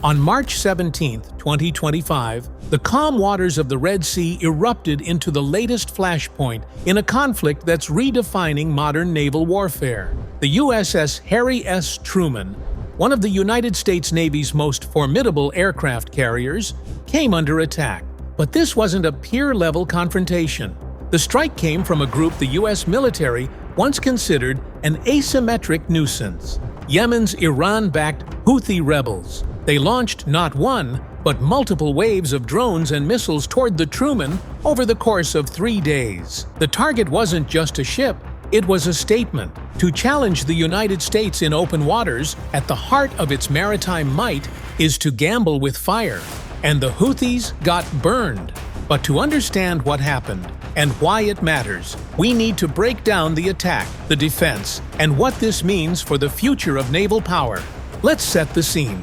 On March 17, 2025, the calm waters of the Red Sea erupted into the latest flashpoint in a conflict that's redefining modern naval warfare. The USS Harry S. Truman, one of the United States Navy's most formidable aircraft carriers, came under attack. But this wasn't a peer-level confrontation. The strike came from a group the U.S. military once considered an asymmetric nuisance: Yemen's Iran-backed Houthi rebels. They launched not one, but multiple waves of drones and missiles toward the Truman over the course of 3 days. The target wasn't just a ship, it was a statement. To challenge the United States in open waters, at the heart of its maritime might, is to gamble with fire. And the Houthis got burned. But to understand what happened and why it matters, we need to break down the attack, the defense, and what this means for the future of naval power. Let's set the scene.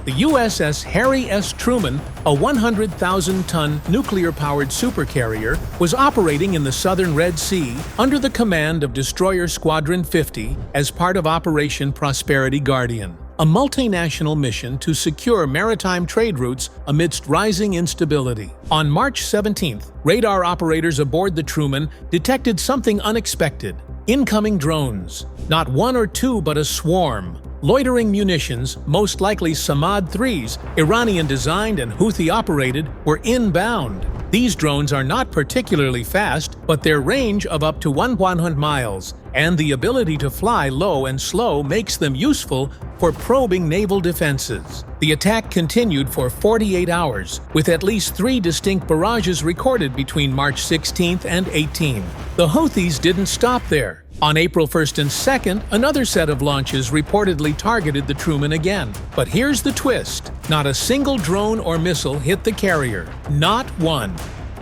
The USS Harry S. Truman, a 100,000-ton nuclear-powered supercarrier, was operating in the southern Red Sea under the command of Destroyer Squadron 50 as part of Operation Prosperity Guardian, a multinational mission to secure maritime trade routes amidst rising instability. On March 17th, radar operators aboard the Truman detected something unexpected: incoming drones. Not one or two, but a swarm. Loitering munitions, most likely Samad-3s, Iranian-designed and Houthi-operated, were inbound. These drones are not particularly fast, but their range of up to 100 miles and the ability to fly low and slow makes them useful for probing naval defenses. The attack continued for 48 hours, with at least 3 distinct barrages recorded between March 16th and 18th. The Houthis didn't stop there. On April 1st and 2nd, another set of launches reportedly targeted the Truman again. But here's the twist: not a single drone or missile hit the carrier. Not one.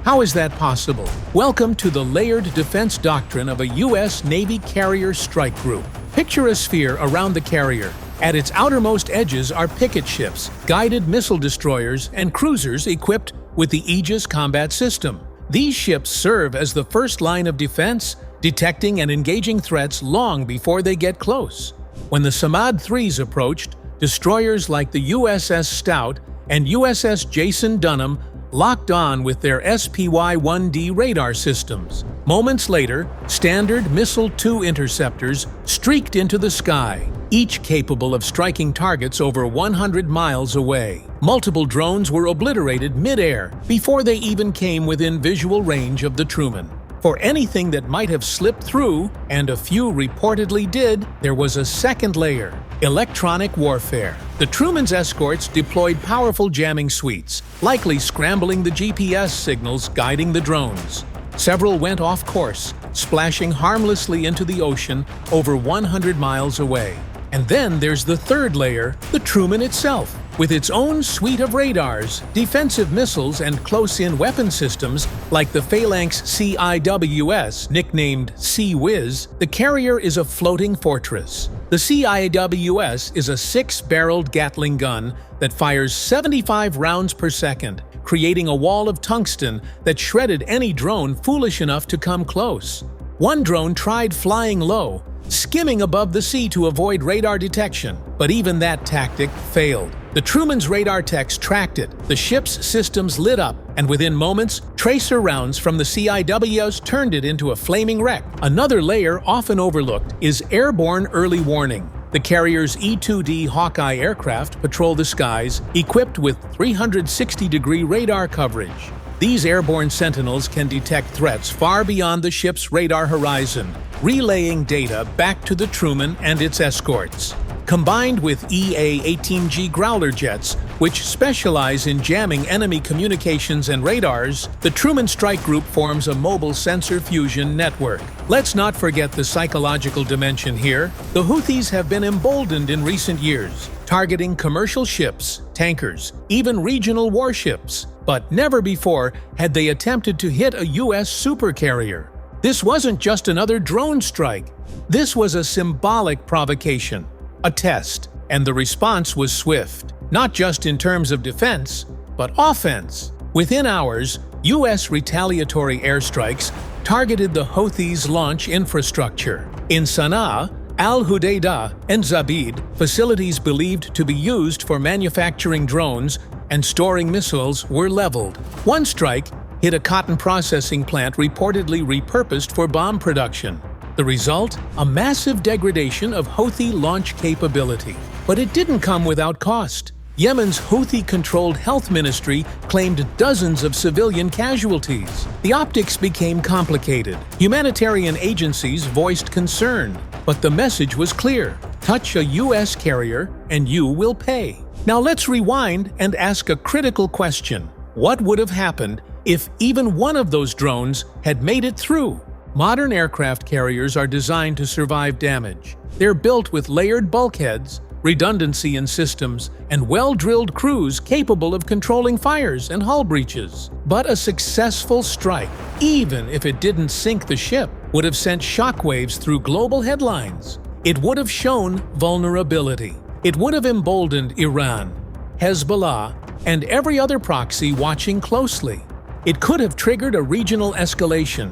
How is that possible? Welcome to the layered defense doctrine of a U.S. Navy carrier strike group. Picture a sphere around the carrier. At its outermost edges are picket ships, guided missile destroyers, and cruisers equipped with the Aegis combat system. These ships serve as the first line of defense, detecting and engaging threats long before they get close. When the Samad-3s approached, destroyers like the USS Stout and USS Jason Dunham locked on with their SPY-1D radar systems. Moments later, Standard Missile-2 interceptors streaked into the sky, each capable of striking targets over 100 miles away. Multiple drones were obliterated mid-air before they even came within visual range of the Truman. For anything that might have slipped through, and a few reportedly did, there was a second layer: electronic warfare. The Truman's escorts deployed powerful jamming suites, likely scrambling the GPS signals guiding the drones. Several went off course, splashing harmlessly into the ocean over 100 miles away. And then there's the third layer, the Truman itself. With its own suite of radars, defensive missiles, and close-in weapon systems like the Phalanx CIWS, nicknamed CIWS, the carrier is a floating fortress. The CIWS is a 6-barreled Gatling gun that fires 75 rounds per second, creating a wall of tungsten that shredded any drone foolish enough to come close. One drone tried flying low, skimming above the sea to avoid radar detection, but even that tactic failed. The Truman's radar techs tracked it, the ship's systems lit up, and within moments, tracer rounds from the CIWS turned it into a flaming wreck. Another layer often overlooked is airborne early warning. The carrier's E-2D Hawkeye aircraft patrol the skies, equipped with 360-degree radar coverage. These airborne sentinels can detect threats far beyond the ship's radar horizon, relaying data back to the Truman and its escorts. Combined with EA-18G Growler jets, which specialize in jamming enemy communications and radars, the Truman Strike Group forms a mobile sensor fusion network. Let's not forget the psychological dimension here. The Houthis have been emboldened in recent years, targeting commercial ships, tankers, even regional warships. But never before had they attempted to hit a U.S. supercarrier. This wasn't just another drone strike. This was a symbolic provocation, a test, and the response was swift. Not just in terms of defense, but offense. Within hours, U.S. retaliatory airstrikes targeted the Houthis' launch infrastructure. In Sana'a, Al Hudaydah and Zabid, facilities believed to be used for manufacturing drones and storing missiles, were leveled. One strike hit a cotton processing plant reportedly repurposed for bomb production. The result? A massive degradation of Houthi launch capability. But it didn't come without cost. Yemen's Houthi-controlled health ministry claimed dozens of civilian casualties. The optics became complicated. Humanitarian agencies voiced concern. But the message was clear: touch a U.S. carrier and you will pay. Now let's rewind and ask a critical question. What would have happened if even one of those drones had made it through? Modern aircraft carriers are designed to survive damage. They're built with layered bulkheads, redundancy in systems, and well-drilled crews capable of controlling fires and hull breaches. But a successful strike, even if it didn't sink the ship, would have sent shockwaves through global headlines. It would have shown vulnerability. It would have emboldened Iran, Hezbollah, and every other proxy watching closely. It could have triggered a regional escalation,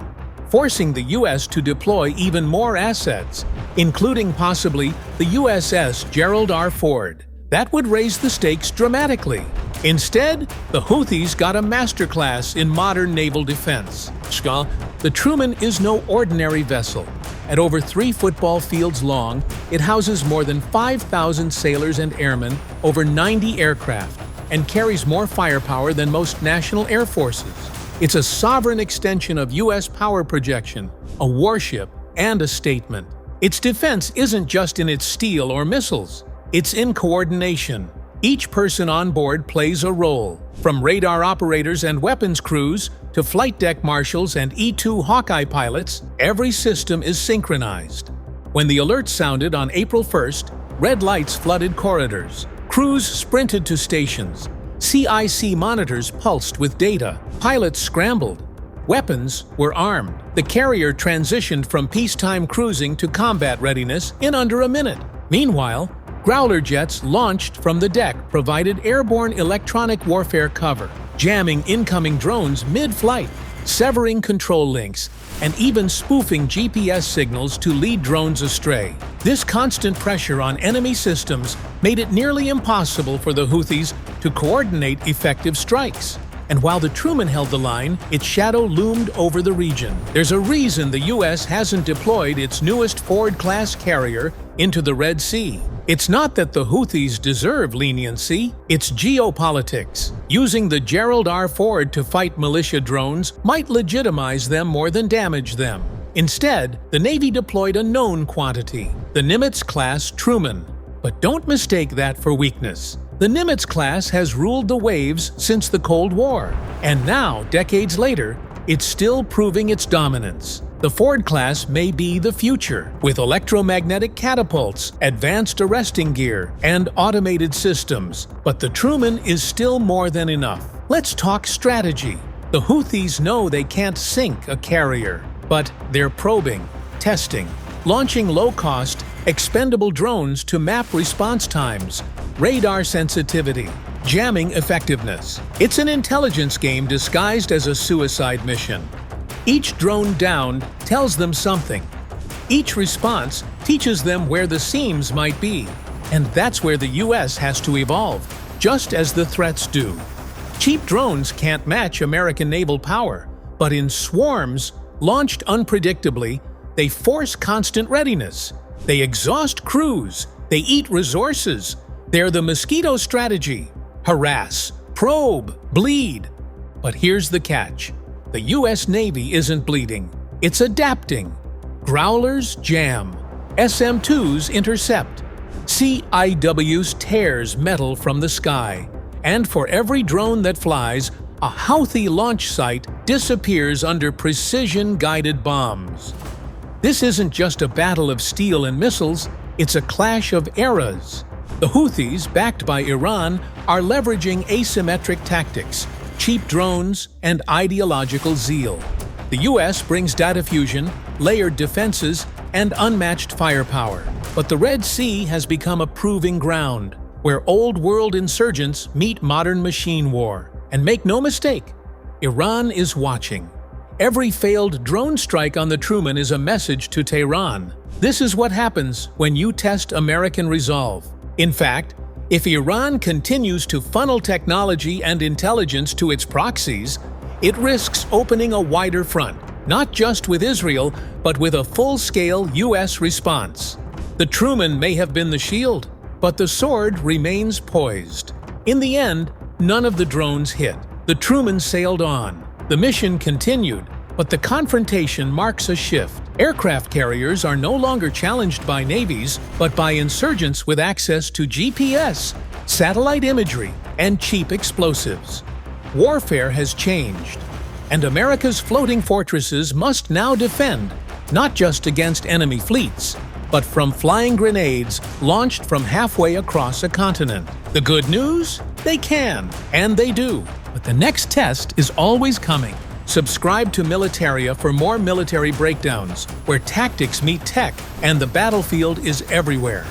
forcing the U.S. to deploy even more assets, including possibly the USS Gerald R. Ford. That would raise the stakes dramatically. Instead, the Houthis got a masterclass in modern naval defense. The Truman is no ordinary vessel. At over 3 football fields long, it houses more than 5,000 sailors and airmen, over 90 aircraft, and carries more firepower than most national air forces. It's a sovereign extension of U.S. power projection, a warship, and a statement. Its defense isn't just in its steel or missiles. It's in coordination. Each person on board plays a role, from radar operators and weapons crews to flight deck marshals and E-2 Hawkeye pilots. Every system is synchronized. When the alert sounded on April 1st, red lights flooded corridors. Crews sprinted to stations. CIC monitors pulsed with data. Pilots scrambled. Weapons were armed. The carrier transitioned from peacetime cruising to combat readiness in under a minute. Meanwhile, Growler jets launched from the deck provided airborne electronic warfare cover, jamming incoming drones mid-flight, severing control links, and even spoofing GPS signals to lead drones astray. This constant pressure on enemy systems made it nearly impossible for the Houthis to coordinate effective strikes. And while the Truman held the line, its shadow loomed over the region. There's a reason the U.S. hasn't deployed its newest Ford-class carrier into the Red Sea. It's not that the Houthis deserve leniency, it's geopolitics. Using the Gerald R. Ford to fight militia drones might legitimize them more than damage them. Instead, the Navy deployed a known quantity, the Nimitz-class Truman. But don't mistake that for weakness. The Nimitz-class has ruled the waves since the Cold War, and now, decades later, it's still proving its dominance. The Ford-class may be the future, with electromagnetic catapults, advanced arresting gear, and automated systems. But the Truman is still more than enough. Let's talk strategy. The Houthis know they can't sink a carrier, but they're probing, testing, launching low-cost, expendable drones to map response times, radar sensitivity, jamming effectiveness. It's an intelligence game disguised as a suicide mission. Each drone downed tells them something. Each response teaches them where the seams might be. And that's where the U.S. has to evolve, just as the threats do. Cheap drones can't match American naval power, but in swarms, launched unpredictably, they force constant readiness. They exhaust crews. They eat resources. They're the mosquito strategy: harass, probe, bleed. But here's the catch. The U.S. Navy isn't bleeding. It's adapting. Growlers jam. SM-2s intercept. CIWS tears metal from the sky. And for every drone that flies, a Houthi launch site disappears under precision-guided bombs. This isn't just a battle of steel and missiles, it's a clash of eras. The Houthis, backed by Iran, are leveraging asymmetric tactics, cheap drones, and ideological zeal. The U.S. brings data fusion, layered defenses, and unmatched firepower. But the Red Sea has become a proving ground, where old-world insurgents meet modern machine war. And make no mistake, Iran is watching. Every failed drone strike on the Truman is a message to Tehran. This is what happens when you test American resolve. In fact, if Iran continues to funnel technology and intelligence to its proxies, it risks opening a wider front, not just with Israel, but with a full-scale U.S. response. The Truman may have been the shield, but the sword remains poised. In the end, none of the drones hit. The Truman sailed on. The mission continued, but the confrontation marks a shift. Aircraft carriers are no longer challenged by navies, but by insurgents with access to GPS, satellite imagery, and cheap explosives. Warfare has changed, and America's floating fortresses must now defend, not just against enemy fleets, but from flying grenades launched from halfway across a continent. The good news? They can, and they do. But the next test is always coming. Subscribe to Militaria for more military breakdowns, where tactics meet tech and the battlefield is everywhere.